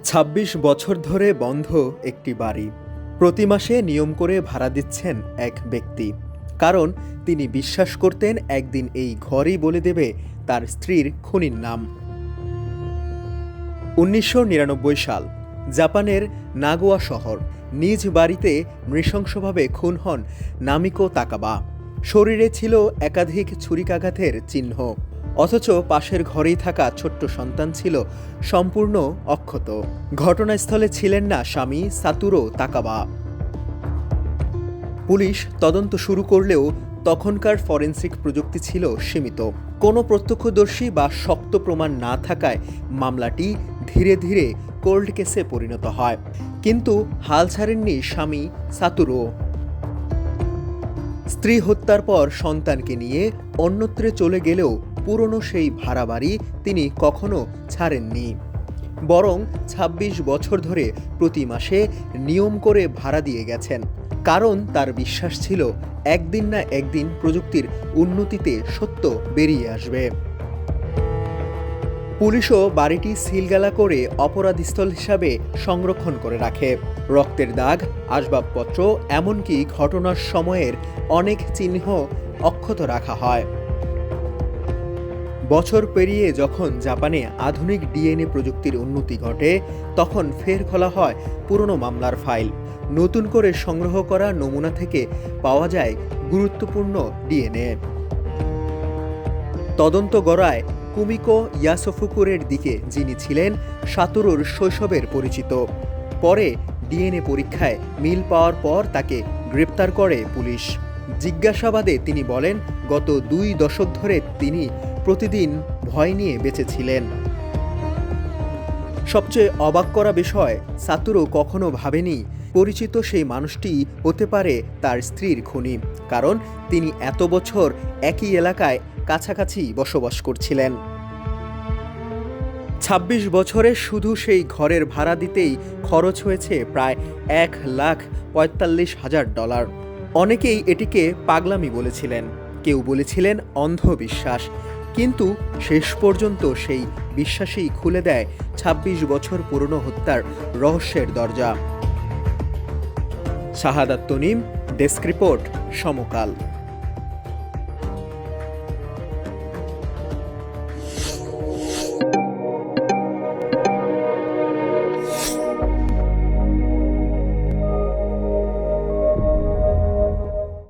২৬ বছর ধরে বন্ধ একটি বাড়ি প্রতি মাসে নিয়ম করে ভাড়া দিচ্ছেন এক ব্যক্তি। কারণ তিনি বিশ্বাস করতেন একদিন এই ঘরই বলে দেবে তার স্ত্রীর খুনির নাম। ১৯৯৯ সাল, জাপানের নাগোয়া শহর। নিজ বাড়িতে নৃশংসভাবে খুন হন নামিকো তাকাবা। শরীরে ছিল একাধিক ছুরিকাঘাতের চিহ্ন, অথচ পাশের ঘরেই থাকা ছোট্ট সন্তান ছিল সম্পূর্ণ অক্ষত। ঘটনাস্থলে ছিলেন না স্বামী সাতুরো তাকাবা। পুলিশ তদন্ত শুরু করলেও তখনকার ফরেনসিক প্রযুক্তি ছিল সীমিত। কোনো প্রত্যক্ষদর্শী বা শক্ত প্রমাণ না থাকায় মামলাটি ধীরে ধীরে কোল্ড কেসে পরিণত হয়। কিন্তু হাল ছাড়েননি স্বামী সাতুরো। স্ত্রী হত্যার পর সন্তানকে নিয়ে অন্যত্রে চলে গেলেও পুরনো সেই ভাড়া বাড়ি তিনি কখনো ছাড়েননি, বরং ২৬ বছর ধরে প্রতি মাসে নিয়ম করে ভাড়া দিয়ে গেছেন। কারণ তার বিশ্বাস ছিল একদিন না একদিন প্রযুক্তির উন্নতিতে সত্য বেরিয়ে আসবে। পুলিশও বাড়িটি সিলগালা করে অপরাধস্থল হিসাবে সংরক্ষণ করে রাখে। রক্তের দাগ, আসবাবপত্র, এমনকি ঘটনার সময়ের অনেক চিহ্ন অক্ষত রাখা হয়। বছর পেরিয়ে যখন জাপানে আধুনিক ডিএনএ প্রযুক্তির উন্নতি ঘটে, তখন ফের খোলা হয় পুরনো মামলার ফাইল। নতুন করে সংগ্রহ করা নমুনা থেকে পাওয়া যায় গুরুত্বপূর্ণ ডিএনএ। তদন্ত গড়ায় কুমিকো ইয়াসুফুকুরের দিকে, যিনি ছিলেন সাতুরোর শৈশবের পরিচিত। পরে ডিএনএ পরীক্ষায় মিল পাওয়ার পর তাকে গ্রেপ্তার করে পুলিশ। জিজ্ঞাসাবাদে তিনি বলেন, গত ২ দশক ধরে তিনি প্রতিদিন ভয় নিয়ে বেঁচেছিলেন। সবচেয়ে অবাক করা বিষয়, সাতুরো কখনো ভাবেনি পরিচিত সেই মানুষটি হতে পারে তার স্ত্রীর খুনি। কারণ তিনি এত বছর একই এলাকায় কাছাকাছি বসবাস করছিলেন। ২৬ বছরে শুধু সেই ঘরের ভাড়া দিতেই খরচ হয়েছে প্রায় $১,৪৫,০০০। অনেকেই এটিকে পাগলামি বলেছিলেন, কেউ বলেছিলেন অন্ধবিশ্বাস। কিন্তু শেষ পর্যন্ত সেই বিশ্বাসেই খুলে দেয় ২৬ বছর পুরনো হত্যার রহস্যের দরজা। শাহাদাত তনিম, ডেস্ক রিপোর্ট, সমকাল।